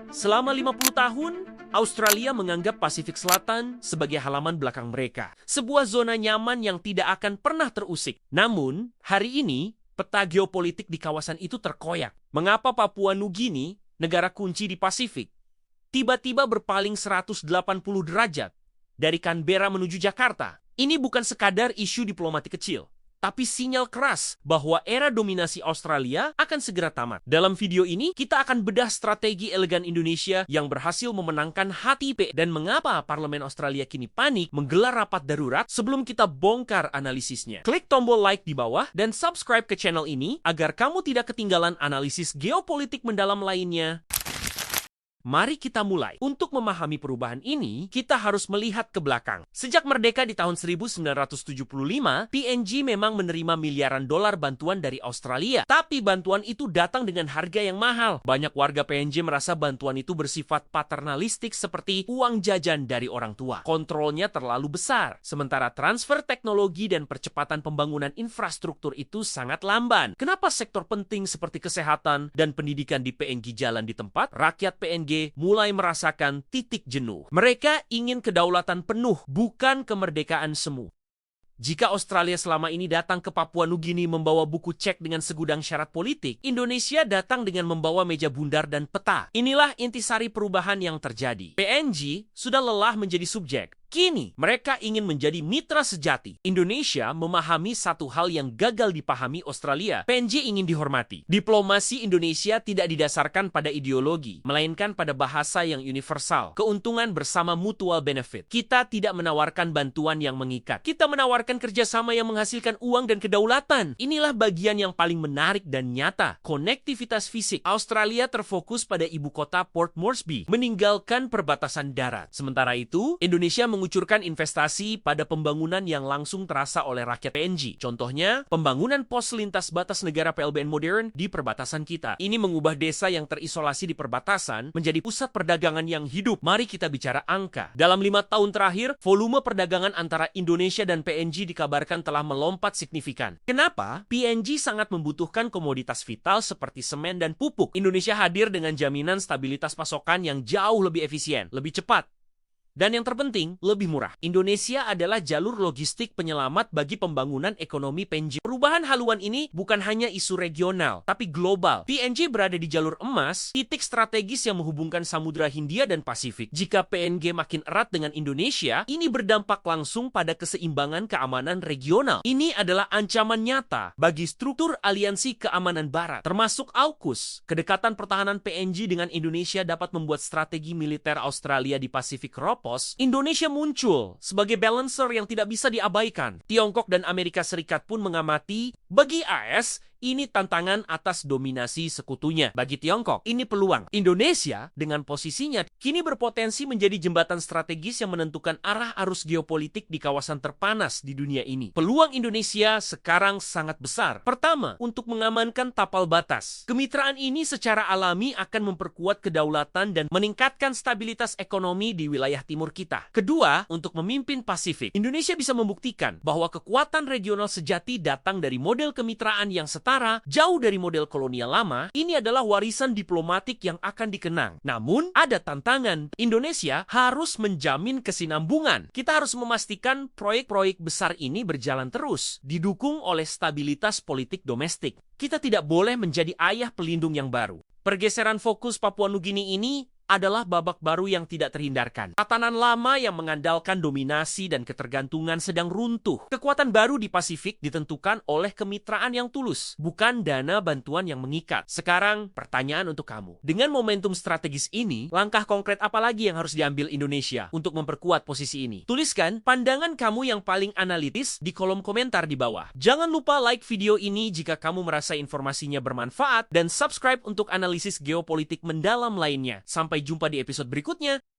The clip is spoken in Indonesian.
Selama 50 tahun, Australia menganggap Pasifik Selatan sebagai halaman belakang mereka. Sebuah zona nyaman yang tidak akan pernah terusik. Namun, hari ini, peta geopolitik di kawasan itu terkoyak. Mengapa Papua Nugini, negara kunci di Pasifik, tiba-tiba berpaling 180 derajat dari Canberra menuju Jakarta? Ini bukan sekadar isu diplomatik kecil, tapi sinyal keras bahwa era dominasi Australia akan segera tamat. Dalam video ini, kita akan bedah strategi elegan Indonesia yang berhasil memenangkan hati PE dan mengapa Parlemen Australia kini panik menggelar rapat darurat. Sebelum kita bongkar analisisnya, klik tombol like di bawah dan subscribe ke channel ini agar kamu tidak ketinggalan analisis geopolitik mendalam lainnya. Mari kita mulai. Untuk memahami perubahan ini, kita harus melihat ke belakang. Sejak merdeka di tahun 1975, PNG memang menerima miliaran dolar bantuan dari Australia. Tapi bantuan itu datang dengan harga yang mahal. Banyak warga PNG merasa bantuan itu bersifat paternalistik seperti uang jajan dari orang tua. Kontrolnya terlalu besar. Sementara transfer teknologi dan percepatan pembangunan infrastruktur itu sangat lamban. Kenapa sektor penting seperti kesehatan dan pendidikan di PNG jalan di tempat? Rakyat PNG mulai merasakan titik jenuh. Mereka ingin kedaulatan penuh, bukan kemerdekaan semu. Jika Australia selama ini datang ke Papua Nugini membawa buku cek dengan segudang syarat politik, Indonesia datang dengan membawa meja bundar dan peta. Inilah intisari perubahan yang terjadi. PNG sudah lelah menjadi subjek. Kini, mereka ingin menjadi mitra sejati. Indonesia memahami satu hal yang gagal dipahami Australia. PNG ingin dihormati. Diplomasi Indonesia tidak didasarkan pada ideologi, melainkan pada bahasa yang universal. Keuntungan bersama mutual benefit. Kita tidak menawarkan bantuan yang mengikat. Kita menawarkan kerjasama yang menghasilkan uang dan kedaulatan. Inilah bagian yang paling menarik dan nyata. Konektivitas fisik. Australia terfokus pada ibu kota Port Moresby, meninggalkan perbatasan darat. Sementara itu, Indonesia mengucurkan investasi pada pembangunan yang langsung terasa oleh rakyat PNG. Contohnya, pembangunan pos lintas batas negara PLBN modern di perbatasan kita. Ini mengubah desa yang terisolasi di perbatasan menjadi pusat perdagangan yang hidup. Mari kita bicara angka. Dalam 5 tahun terakhir, volume perdagangan antara Indonesia dan PNG dikabarkan telah melompat signifikan. Kenapa? PNG sangat membutuhkan komoditas vital seperti semen dan pupuk. Indonesia hadir dengan jaminan stabilitas pasokan yang jauh lebih efisien, lebih cepat, dan yang terpenting, lebih murah. Indonesia adalah jalur logistik penyelamat bagi pembangunan ekonomi PNG. Perubahan haluan ini bukan hanya isu regional, tapi global. PNG berada di jalur emas, titik strategis yang menghubungkan Samudra Hindia dan Pasifik. Jika PNG makin erat dengan Indonesia, ini berdampak langsung pada keseimbangan keamanan regional. Ini adalah ancaman nyata bagi struktur aliansi keamanan barat, termasuk AUKUS. Kedekatan pertahanan PNG dengan Indonesia dapat membuat strategi militer Australia di Pasifik ropos. Indonesia muncul sebagai balancer yang tidak bisa diabaikan. Tiongkok dan Amerika Serikat pun mengamati, bagi AS, ini tantangan atas dominasi sekutunya. Bagi Tiongkok, ini peluang. Indonesia, dengan posisinya, kini berpotensi menjadi jembatan strategis yang menentukan arah arus geopolitik di kawasan terpanas di dunia ini. Peluang Indonesia sekarang sangat besar. Pertama, untuk mengamankan tapal batas. Kemitraan ini secara alami akan memperkuat kedaulatan dan meningkatkan stabilitas ekonomi di wilayah timur kita. Kedua, untuk memimpin Pasifik. Indonesia bisa membuktikan bahwa kekuatan regional sejati datang dari model kemitraan yang setara, jauh dari model kolonial lama. Ini adalah warisan diplomatik yang akan dikenang. Namun, ada tantangan. Indonesia harus menjamin kesinambungan. Kita harus memastikan proyek-proyek besar ini berjalan terus, didukung oleh stabilitas politik domestik. Kita tidak boleh menjadi ayah pelindung yang baru. Pergeseran fokus Papua Nugini ini adalah babak baru yang tidak terhindarkan. Tatanan lama yang mengandalkan dominasi dan ketergantungan sedang runtuh. Kekuatan baru di Pasifik ditentukan oleh kemitraan yang tulus, bukan dana bantuan yang mengikat. Sekarang, pertanyaan untuk kamu. Dengan momentum strategis ini, langkah konkret apa lagi yang harus diambil Indonesia untuk memperkuat posisi ini? Tuliskan pandangan kamu yang paling analitis di kolom komentar di bawah. Jangan lupa like video ini jika kamu merasa informasinya bermanfaat dan subscribe untuk analisis geopolitik mendalam lainnya. Sampai jumpa di episode berikutnya.